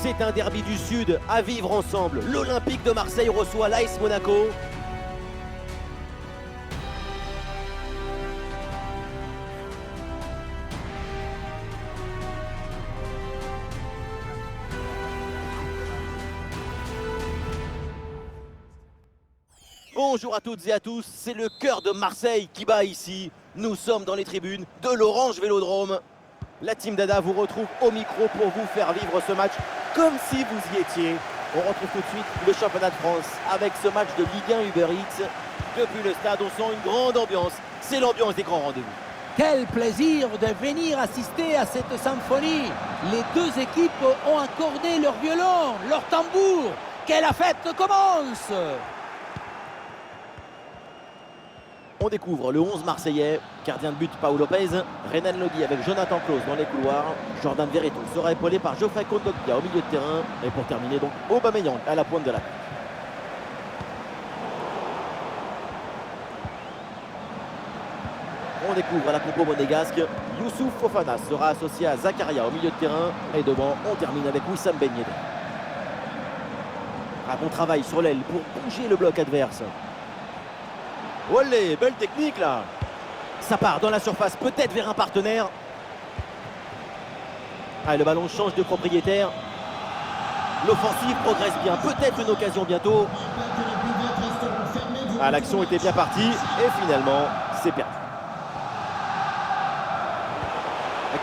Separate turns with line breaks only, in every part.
C'est un derby du Sud à vivre ensemble. L'Olympique de Marseille reçoit l'AS Monaco. Bonjour à toutes et à tous, c'est le cœur de Marseille qui bat ici. Nous sommes dans les tribunes de l'Orange Vélodrome. La team Dada vous retrouve au micro pour vous faire vivre ce match comme si vous y étiez. On retrouve tout de suite le championnat de France avec ce match de Ligue 1 Uber Eats. Depuis le stade, on sent une grande ambiance. C'est l'ambiance des grands rendez-vous.
Quel plaisir de venir assister à cette symphonie. Les deux équipes ont accordé leur violon, leur tambour. Que la fête commence!
On découvre le 11 marseillais, gardien de but Paul Lopez, Renan Lodi avec Jonathan Klaus dans les couloirs, Jordan Verretou sera épaulé par Geoffrey Kondogbia au milieu de terrain, et pour terminer donc Aubameyang à la pointe de la tête. On découvre la compo monégasque, Youssouf Fofana sera associé à Zakaria au milieu de terrain, et devant on termine avec Wissam Ben Yedder. Un bon travail sur l'aile pour bouger le bloc adverse. Olé, belle technique là. Ça part dans la surface, peut-être vers un partenaire. Ah, le ballon change de propriétaire. L'offensive progresse bien, peut-être une occasion bientôt. Ah, l'action était bien partie et finalement, c'est perdu.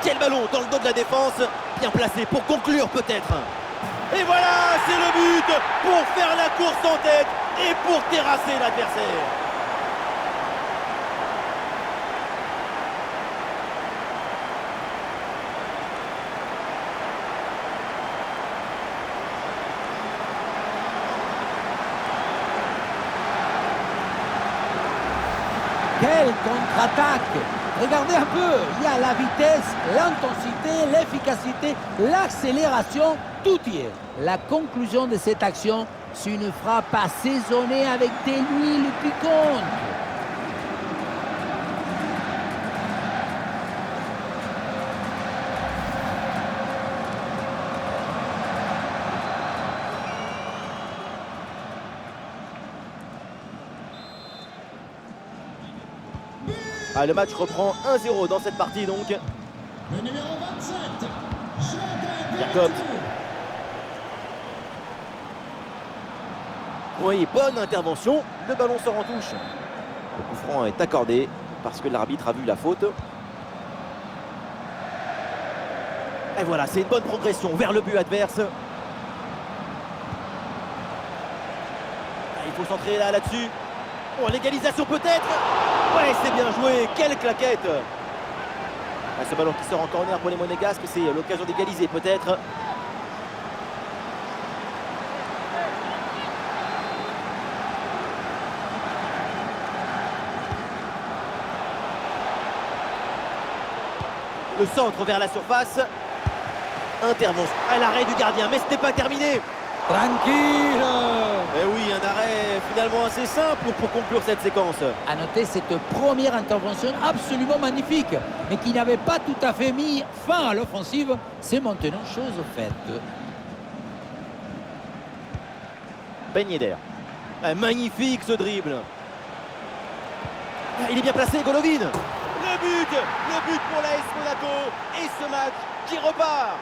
Quel ballon dans le dos de la défense. Bien placé pour conclure peut-être. Et voilà, c'est le but pour faire la course en tête et pour terrasser l'adversaire.
Quelle contre-attaque! Regardez un peu, il y a la vitesse, l'intensité, l'efficacité, l'accélération, tout y est. La conclusion de cette action, c'est une frappe assaisonnée avec des huiles piquantes.
Ah, le match reprend 1-0 dans cette partie donc.
Le numéro 27,
Jacob. Oui, bonne intervention. Le ballon sort en touche. Le coup franc est accordé parce que l'arbitre a vu la faute. Et voilà, c'est une bonne progression vers le but adverse. Il faut centrer là-dessus. Oh, l'égalisation peut-être. Ouais, c'est bien joué. Quelle claquette. Ah, ce ballon qui sort en corner pour les Monégasques, c'est l'occasion d'égaliser peut-être. Le centre vers la surface. Intervention à l'arrêt du gardien, mais ce n'est pas terminé.
Tranquille!
Eh oui, un arrêt finalement assez simple pour conclure cette séquence.
À noter cette première intervention absolument magnifique, mais qui n'avait pas tout à fait mis fin à l'offensive. C'est maintenant chose faite.
Ben Yedder. Magnifique ce dribble. Il est bien placé, Golovin. Le but pour l'AS Monaco. Et ce match qui repart.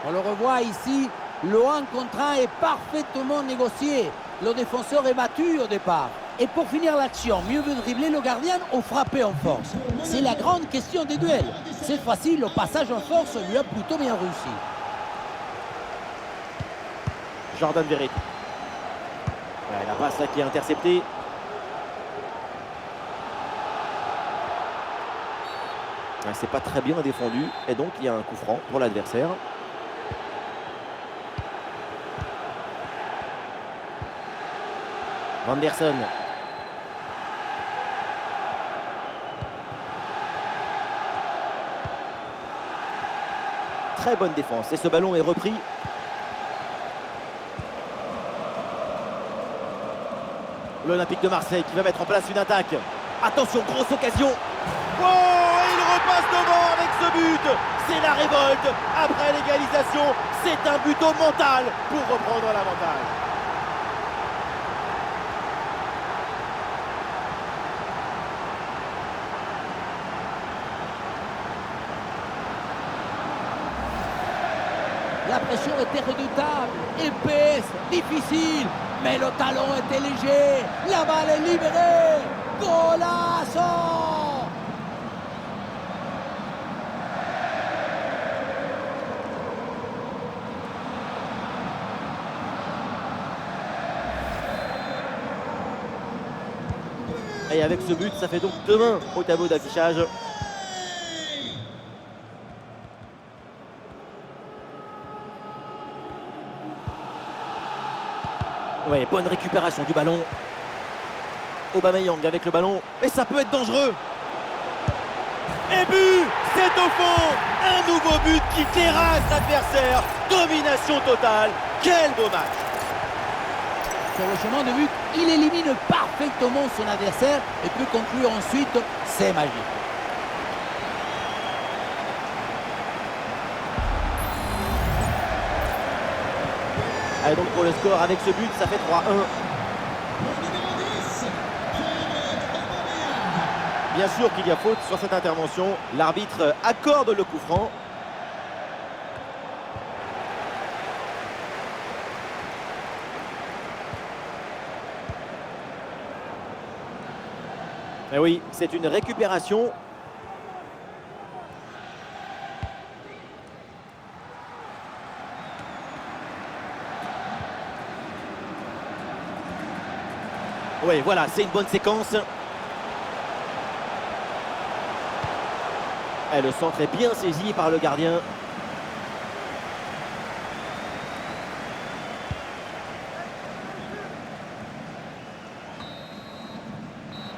On le revoit ici, le 1 contre 1 est parfaitement négocié. Le défenseur est battu au départ. Et pour finir l'action, mieux vaut dribbler le gardien ou frapper en force. C'est la grande question des duels. Cette fois-ci, le passage en force lui a plutôt bien réussi.
Jordan Verretou. Ouais, la passe là qui est interceptée. Ouais, c'est pas très bien défendu. Et donc il y a un coup franc pour l'adversaire. Anderson. Très bonne défense. Et ce ballon est repris. L'Olympique de Marseille qui va mettre en place une attaque. Attention, grosse occasion. Oh, il repasse devant avec ce but. C'est la révolte. Après l'égalisation, c'est un but au mental pour reprendre l'avantage.
La pression était redoutable, épaisse, difficile, mais le talon était léger. La balle est libérée. Golazo!
Et avec ce but, ça fait donc 2-1 au tableau d'affichage. Ouais, bonne récupération du ballon. Aubameyang avec le ballon. Et ça peut être dangereux. Et but! C'est au fond! Un nouveau but qui terrasse l'adversaire. Domination totale. Quel beau match!
Sur le chemin de but, il élimine parfaitement son adversaire et peut conclure ensuite. C'est magique.
Allez, donc pour le score, avec ce but, ça fait 3-1.
Le numéro 10, Aubameyang.
Bien sûr qu'il y a faute sur cette intervention. L'arbitre accorde le coup franc. Et oui, c'est une récupération. Oui, voilà, c'est une bonne séquence. Et le centre est bien saisi par le gardien.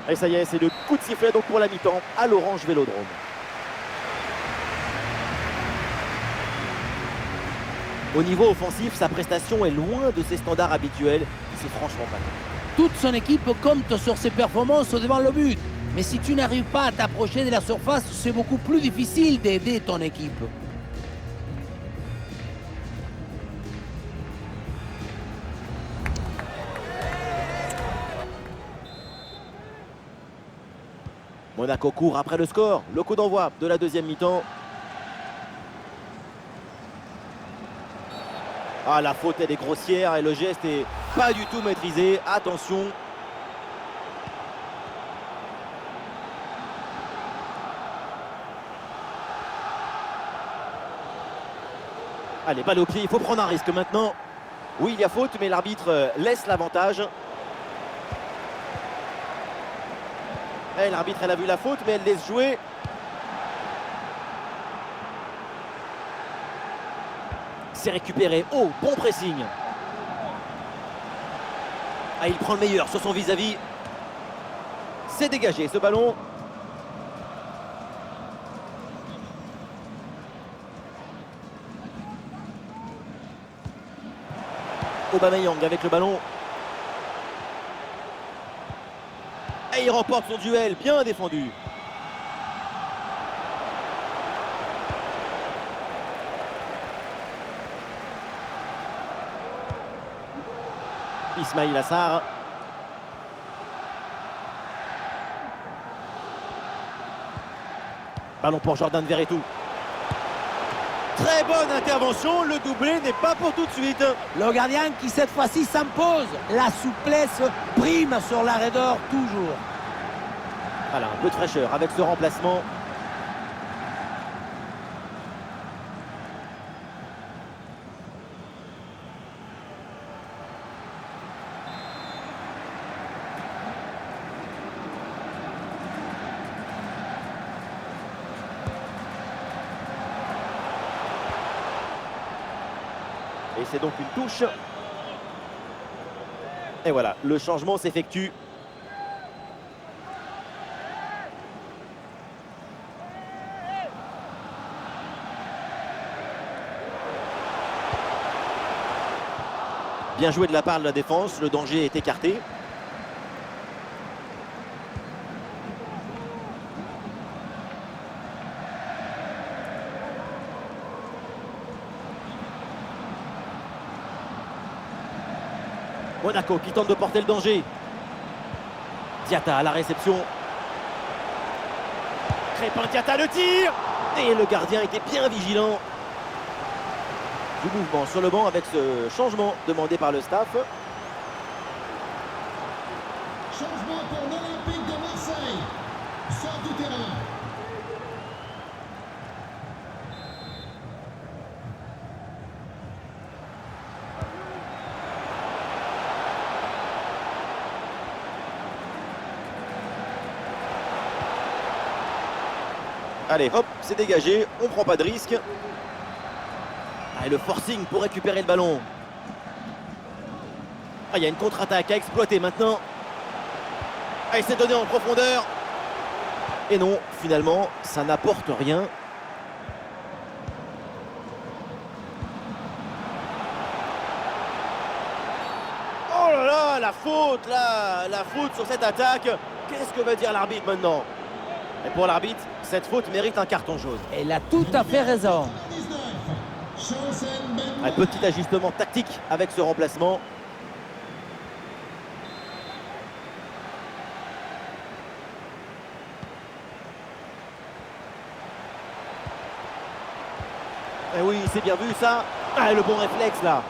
Et ça y est, c'est le coup de sifflet donc pour la mi-temps à l'Orange Vélodrome. Au niveau offensif, sa prestation est loin de ses standards habituels. C'est franchement pas mal.
Toute son équipe compte sur ses performances devant le but. Mais si tu n'arrives pas à t'approcher de la surface, c'est beaucoup plus difficile d'aider ton équipe.
Monaco court après le score. Le coup d'envoi de la deuxième mi-temps. Ah, la faute elle est grossière et le geste est pas du tout maîtrisé. Attention. Allez, balle au pied, il faut prendre un risque maintenant. Oui, il y a faute, mais l'arbitre laisse l'avantage. Et l'arbitre, elle a vu la faute, mais elle laisse jouer. C'est récupéré. Oh, bon pressing. Ah, il prend le meilleur sur son vis-à-vis. C'est dégagé ce ballon. Aubameyang avec le ballon. Et il remporte son duel, bien défendu. Ismaïl Assar. Ballon pour Jordan Verretou. Très bonne intervention, le doublé n'est pas pour tout de suite.
Le gardien qui cette fois-ci s'impose. La souplesse prime sur la raideur toujours.
Voilà, un peu de fraîcheur avec ce remplacement. Et c'est donc une touche. Et voilà, le changement s'effectue. Bien joué de la part de la défense, le danger est écarté. Monaco qui tente de porter le danger. Diatta à la réception. Crépin Diatta le tir. Et le gardien était bien vigilant. Du mouvement sur le banc avec ce changement demandé par le staff.
Changement pour l'Olympique de Marseille. Sort du terrain.
Allez, hop, c'est dégagé, on prend pas de risque. Ah, et le forcing pour récupérer le ballon. Ah, il y a une contre-attaque à exploiter maintenant. Ah, il s'est donné en profondeur. Et non, finalement, ça n'apporte rien. Oh là là, la faute sur cette attaque. Qu'est-ce que va dire l'arbitre maintenant? Et pour l'arbitre, cette faute mérite un carton jaune.
Elle a tout à fait raison.
19. Chance
Un petit ajustement tactique avec ce remplacement. Eh oui, c'est bien vu ça. Ah, le bon réflexe là.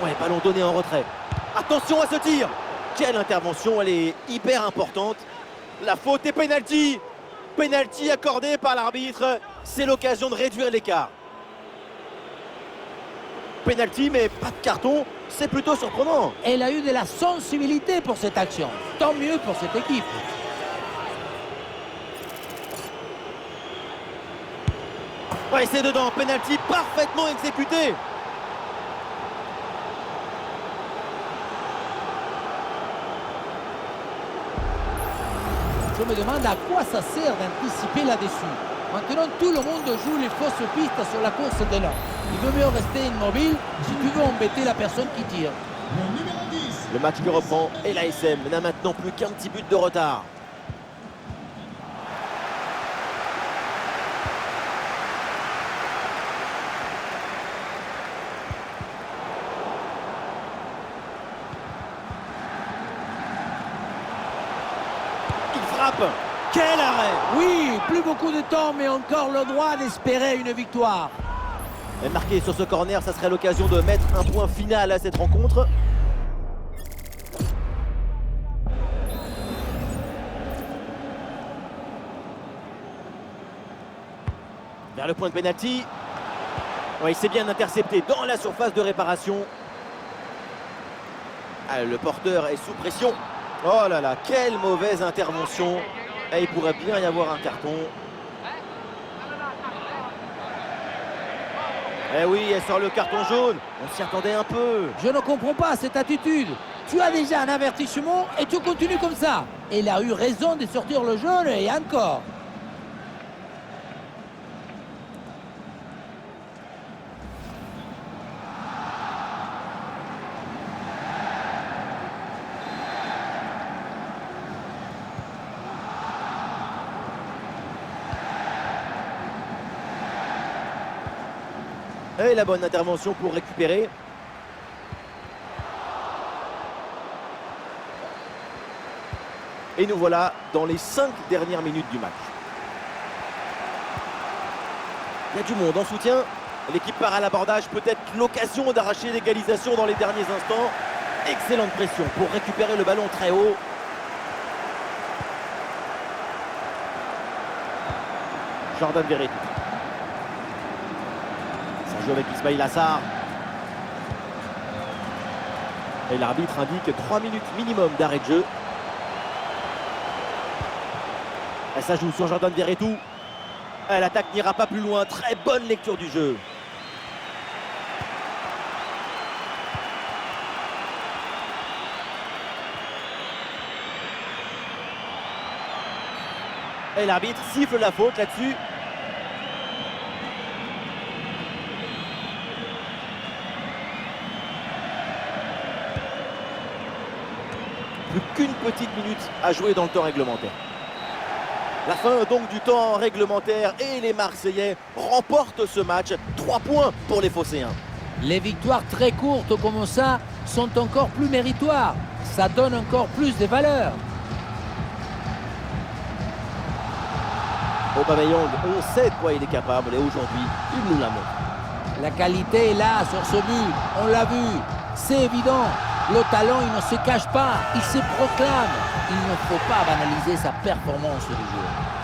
Ouais, ballon donné en retrait. Attention à ce tir. Quelle intervention, elle est hyper importante. La faute est penalty. Penalty accordé par l'arbitre. C'est l'occasion de réduire l'écart. Penalty, mais pas de carton. C'est plutôt surprenant.
Elle a eu de la sensibilité pour cette action. Tant mieux pour cette équipe.
Ouais, c'est dedans. Penalty parfaitement exécuté.
Je me demande à quoi ça sert d'anticiper là-dessus. Maintenant, tout le monde joue les fausses pistes sur la course de l'homme. Il vaut mieux rester immobile si tu veux embêter la personne qui tire.
Le numéro 10.
Le match qui reprend et l'ASM n'a maintenant plus qu'un petit but de retard. Il frappe. Quel arrêt!
Oui, plus beaucoup de temps, mais encore le droit d'espérer une victoire.
Et marqué sur ce corner, ça serait l'occasion de mettre un point final à cette rencontre. Vers le point de pénalty. Ouais, il s'est bien intercepté dans la surface de réparation. Ah, le porteur est sous pression. Oh là là, quelle mauvaise intervention. Et il pourrait bien y avoir un carton. Eh oui, elle sort le carton jaune. On s'y attendait un peu.
Je ne comprends pas cette attitude. Tu as déjà un avertissement et tu continues comme ça. Elle a eu raison de sortir le jaune et encore.
Et la bonne intervention pour récupérer. Et nous voilà dans les 5 dernières minutes du match. Il y a du monde en soutien. L'équipe part à l'abordage, peut-être l'occasion d'arracher l'égalisation dans les derniers instants. Excellente pression pour récupérer le ballon très haut. Jordan Verretou. Ça joue avec Ismail Assar. Et l'arbitre indique 3 minutes minimum d'arrêt de jeu. Et ça joue sur Jordan Verretou. L'attaque n'ira pas plus loin. Très bonne lecture du jeu. Et l'arbitre siffle la faute là-dessus. plus qu'une petite minute à jouer dans le temps réglementaire. La fin donc du temps réglementaire et les Marseillais remportent ce match. 3 points pour les Phocéens.
Les victoires très courtes comme ça sont encore plus méritoires. Ça donne encore plus de valeur.
Aubameyang, on sait de quoi il est capable et aujourd'hui, il nous la montre.
La qualité est là sur ce but, on l'a vu, c'est évident. Le talent, il ne se cache pas, il se proclame. Il ne faut pas banaliser sa performance du joueur.